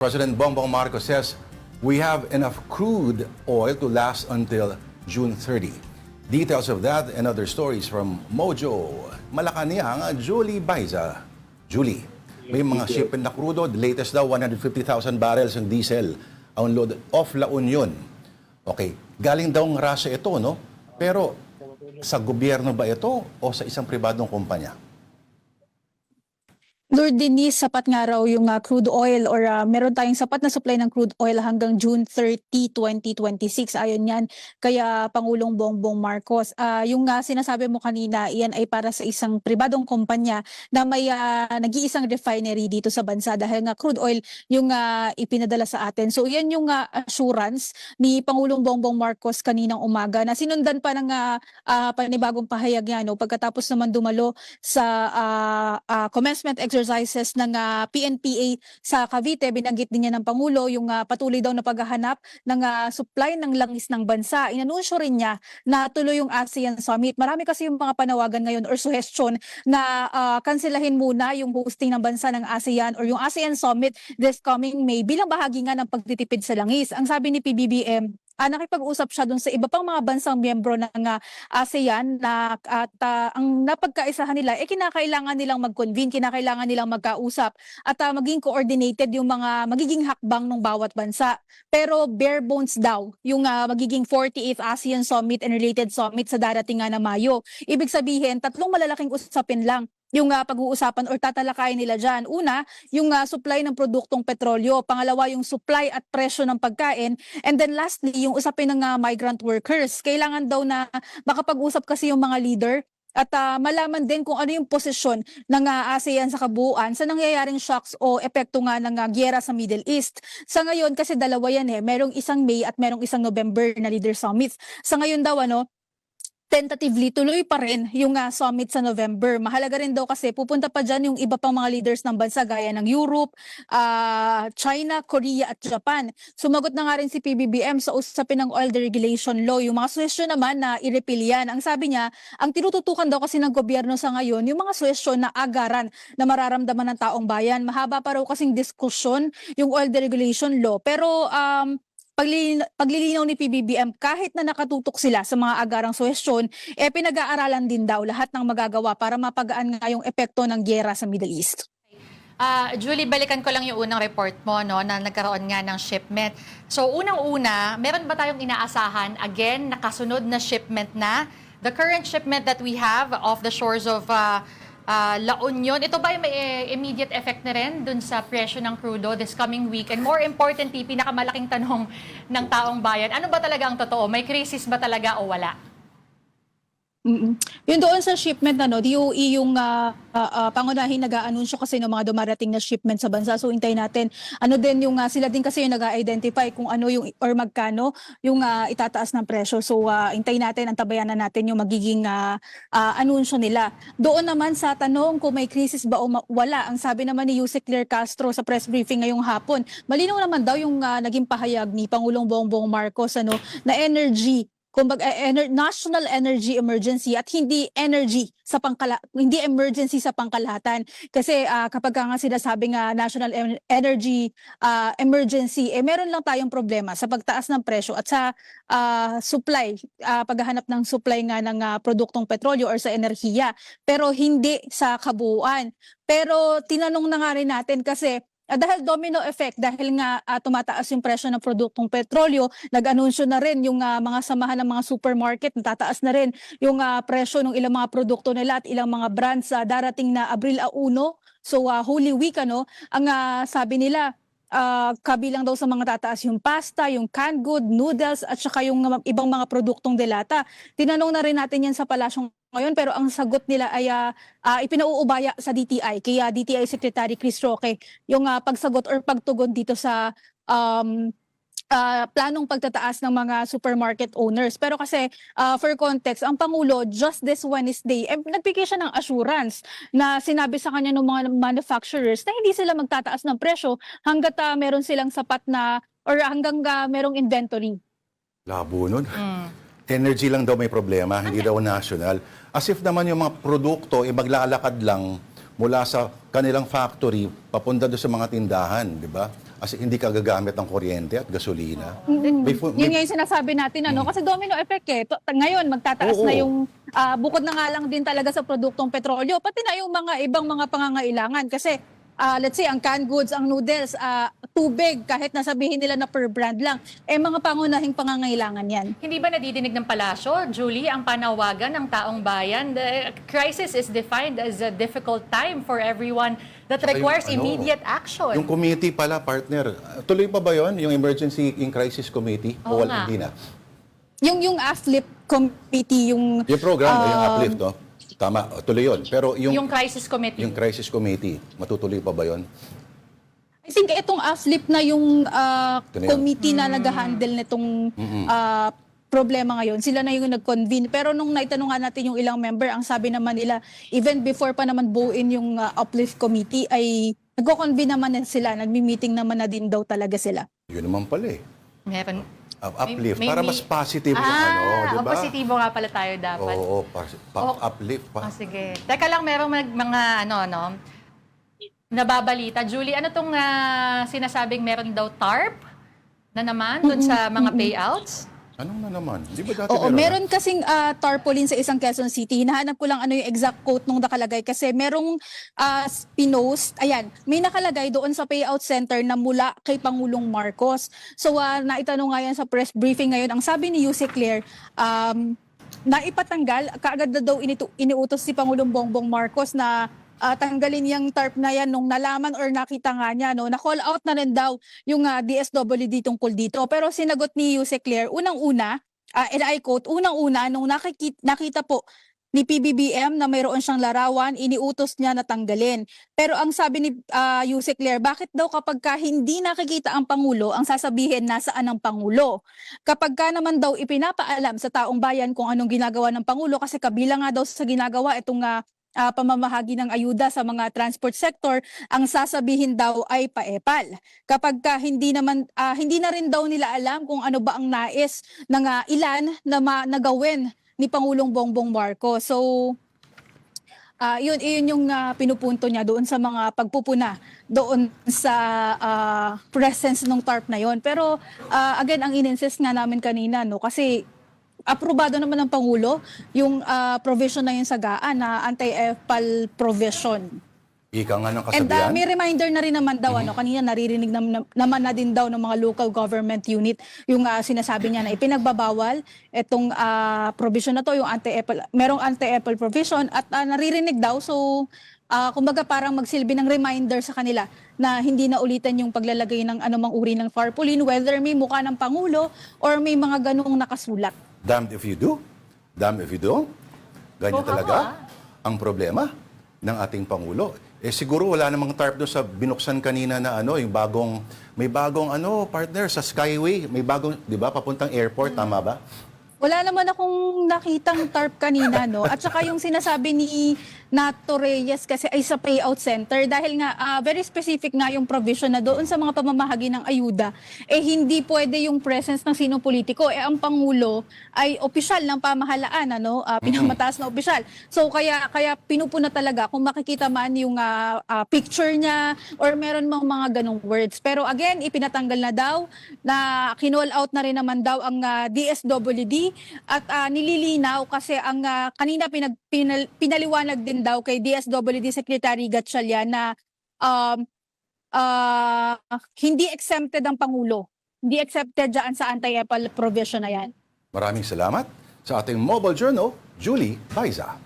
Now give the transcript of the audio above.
President Bongbong Marcos says we have enough crude oil to last until June 30. Details of that and other stories from Mojo Malacanang, Julie Baiza. Julie, may mga shipment na crudo, the latest daw 150,000 barrels ng diesel ang load off La Union. Okay, galing daw ng Russia ito, no? Pero sa gobyerno ba ito o sa isang pribadong kumpanya? Lord Denise, sapat nga raw yung crude oil or meron tayong sapat na supply ng crude oil hanggang June 30, 2026. Ayon yan kaya Pangulong Bongbong Marcos. Yung sinasabi mo kanina, iyan ay para sa isang pribadong kumpanya na may nag-iisang refinery dito sa bansa dahil nga crude oil yung ipinadala sa atin. So yan yung assurance ni Pangulong Bongbong Marcos kaninang umaga na sinundan pa ng panibagong pahayag niya, no? Pagkatapos naman dumalo sa commencement exercises ng PNPA sa Cavite, binanggit din niya ng Pangulo yung patuloy daw na paghahanap ng supply ng langis ng bansa. Inanunsyo rin niya na tuloy yung ASEAN Summit. Marami kasi yung mga panawagan ngayon or suggestion na kanselahin muna yung hosting ng bansa ng ASEAN or yung ASEAN Summit this coming May bilang bahagi nga ng pagtitipid sa langis. Ang sabi ni PBBM, nakipag-usap siya dun sa iba pang mga bansang miyembro ng ASEAN na ang napagkaisahan nila kinakailangan nilang mag-convene, kinakailangan nilang magkausap at maging coordinated yung mga magiging hakbang ng bawat bansa. Pero bare bones daw yung magiging 48th ASEAN Summit and related summit sa darating na Mayo. Ibig sabihin, tatlong malalaking usapin lang yung pag-uusapan or tatalakayin nila dyan. Una, yung supply ng produktong petrolyo. Pangalawa, yung supply at presyo ng pagkain. And then lastly, yung usapin ng migrant workers. Kailangan daw na makapag-usap kasi yung mga leader at malaman din kung ano yung posisyon ng ASEAN sa kabuuan sa nangyayaring shocks o epekto nga ng gyera sa Middle East. Sa ngayon, kasi dalawa yan merong isang May at merong isang November na leader summits. Sa ngayon daw, tentatively tuloy pa rin yung summit sa November. Mahalaga rin daw kasi pupunta pa dyan yung iba pang mga leaders ng bansa gaya ng Europe, China, Korea at Japan. Sumagot na nga rin si PBBM sa usapin ng oil deregulation law. Yung mga suwestyon naman na i-repeal yan. Ang sabi niya, ang tinututukan daw kasi ng gobyerno sa ngayon, yung mga suwestyon na agaran na mararamdaman ng taong bayan. Mahaba pa raw kasing diskusyon yung oil deregulation law. Pero paglilinaw ni PBBM, kahit na nakatutok sila sa mga agarang suwestyon, pinag-aaralan din daw lahat ng magagawa para mapagaan nga yung epekto ng gyera sa Middle East. Julie, balikan ko lang yung unang report mo na nagkaroon nga ng shipment. So unang-una, meron ba tayong inaasahan again nakasunod na shipment na? The current shipment that we have off the shores of La Union, ito ba yung may immediate effect na rin dun sa presyo ng crudo this coming week? And more importantly, pinakamalaking tanong ng taong bayan, ano ba talaga ang totoo? May crisis ba talaga o wala? Yun doon sa shipment DOE yung pangunahin nag-aanunsyo kasi ng mga dumarating na shipment sa bansa. So hintayin natin ano din yung sila din kasi yung nag-identify kung ano yung or magkano yung itataas ng presyo. So hintayin natin, antabayanan natin yung magiging anunsyo nila. Doon naman sa tanong kung may crisis ba o wala, ang sabi naman ni Yusek Claire Castro sa press briefing ngayong hapon, malinaw naman daw yung naging pahayag ni Pangulong Bongbong Marcos na energy, kumbaga national energy emergency at hindi emergency sa pangkalahatan kasi kapag nga sinasabi nga national energy emergency meron lang tayong problema sa pagtaas ng presyo at sa supply, paghahanap ng supply nga ng produktong petrolyo or sa enerhiya, pero hindi sa kabuuan. Pero tinanong na nga rin natin kasi dahil domino effect, dahil nga tumataas yung presyo ng produktong petrolyo, nag-anunsyo na rin yung mga samahan ng mga supermarket, natataas na rin yung presyo ng ilang mga produkto nila at ilang mga brands sa darating na Abril 1. So Holy Week, ang sabi nila, kabilang daw sa mga tataas yung pasta, yung canned good, noodles at saka yung ibang mga produktong delata. Tinanong na rin natin yan sa palasyong ngayon, pero ang sagot nila ay ipinauubaya sa DTI, kaya DTI Secretary Chris Roque yung pagsagot or pagtugon dito sa planong pagtataas ng mga supermarket owners. Pero kasi for context, ang Pangulo just this Wednesday nagbigay siya ng assurance na sinabi sa kanya ng mga manufacturers na hindi sila magtataas ng presyo hanggat meron silang sapat na or hanggang merong inventory. Labo nun. Energy lang daw may problema, hindi daw national. As if naman yung mga produkto maglalakad lang mula sa kanilang factory papunta doon sa mga tindahan, di ba? As in, hindi ka gagamit ng kuryente at gasolina. Yun nga yung sinasabi natin, kasi domino effect eh. Ngayon, magtataas Oo. na yung, bukod na nga lang din talaga sa produktong petrolyo, pati na yung mga ibang mga pangangailangan. Kasi, let's say, ang canned goods, ang noodles, tubig, kahit nasabihin nila na per brand lang, mga pangunahing pangangailangan yan. Hindi ba nadidinig ng palasyo, Julie, ang panawagan ng taong bayan? The crisis is defined as a difficult time for everyone that Saka requires yung, immediate action. Yung committee pala, partner, tuloy pa ba yon yung Emergency in Crisis Committee? Oo O nga. hindi na? Yung AFLIP committee, yung... Yung program, yung uplift, no? Tama, tuloy yun. Pero Yung crisis committee. yung crisis committee, matutuloy pa ba yon? I think itong AFLIP na yung Ito na yun. committee na nag-handle nitong problema ngayon. Sila na yung nag-convene. Pero nung naitanungan natin yung ilang member, ang sabi naman nila, even before pa naman buuin yung uplift committee, ay nagko-convene naman na sila, nagmi-meeting naman na din daw talaga sila. Yun naman pala eh. Meron. Uplift, May- para may- mas positive yung di ba? positibo nga pala tayo dapat. Oo, Oh. uplift pa. Sige. Teka lang, merong mga nababalita. Julie, ano tong sinasabing meron daw TARP na naman dun sa mga payouts? Anong na naman? Di ba dati Oo, meron? meron kasing tarpaulin sa isang Quezon City. Hinahanap ko lang ano yung exact quote nung nakalagay kasi merong pinost, ayan, may nakalagay doon sa payout center na mula kay Pangulong Marcos. So naitanong nga yan sa press briefing ngayon. Ang sabi ni Yuse Claire, naipatanggal, kaagad na daw iniutos si Pangulong Bongbong Marcos na tanggalin yung TARP na yan nung nalaman or nakita nga niya, na-call out na rin daw yung DSWD tungkol dito. Pero sinagot ni Yuse Claire, unang-una, and I quote, unang-una, nung nakita po ni PBBM na mayroon siyang larawan, iniutos niya na tanggalin. Pero ang sabi ni Yuse Claire, bakit daw kapag hindi nakikita ang Pangulo, ang sasabihin nasaan ang Pangulo? Kapag naman daw ipinapaalam sa taong bayan kung anong ginagawa ng Pangulo, kasi kabilang nga daw sa ginagawa itong pamamahagi ng ayuda sa mga transport sector, ang sasabihin daw ay paepal. Kapag hindi na rin daw nila alam kung ano ba ang nais ng ilan na nagawin ni Pangulong Bongbong Marcos. So yun yung pinupunto niya doon sa mga pagpupuna doon sa presence ng TARP na yon. Pero again, ang in-insist nga namin kanina, kasi aprobado naman ng Pangulo yung provision na yun sa GAA na anti-EPAL provision. Ika nga ng And kasabihan. may reminder na rin naman daw, kanina naririnig naman na din daw ng mga local government unit yung sinasabi niya na ipinagbabawal itong provision na to, yung anti-EPAL, merong anti-EPAL provision at naririnig daw. So, kumbaga parang magsilbi ng reminder sa kanila na hindi na ulitin yung paglalagay ng anumang uri ng tarpaulin, whether may mukha ng Pangulo or may mga ganung nakasulat. Damned if you do, damned if you don't. Ganyan talaga ang problema ng ating Pangulo. Siguro wala namang TARP doon sa binuksan kanina na may bagong partner sa Skyway, may bagong, 'di ba, papuntang airport, tama ba? Wala naman akong nakitang TARP kanina, At saka yung sinasabi ni Nato Reyes kasi ay sa payout center dahil nga very specific nga yung provision na doon sa mga pamamahagi ng ayuda, hindi pwede yung presence ng sinong politiko. Ang Pangulo ay opisyal ng pamahalaan, pinamataas na opisyal. So kaya pinupuna talaga kung makikita man yung picture niya or meron mga ganong words. Pero again, ipinatanggal na daw, na kinall out na rin naman daw ang DSWD at nililinaw kasi ang kanina pinaliwanag din daw kay DSWD Secretary Gatchalian na hindi exempted ang Pangulo. Hindi accepted dyan sa anti-EPAL provision na yan. Maraming salamat sa ating Mobile Journal, Julie Baiza.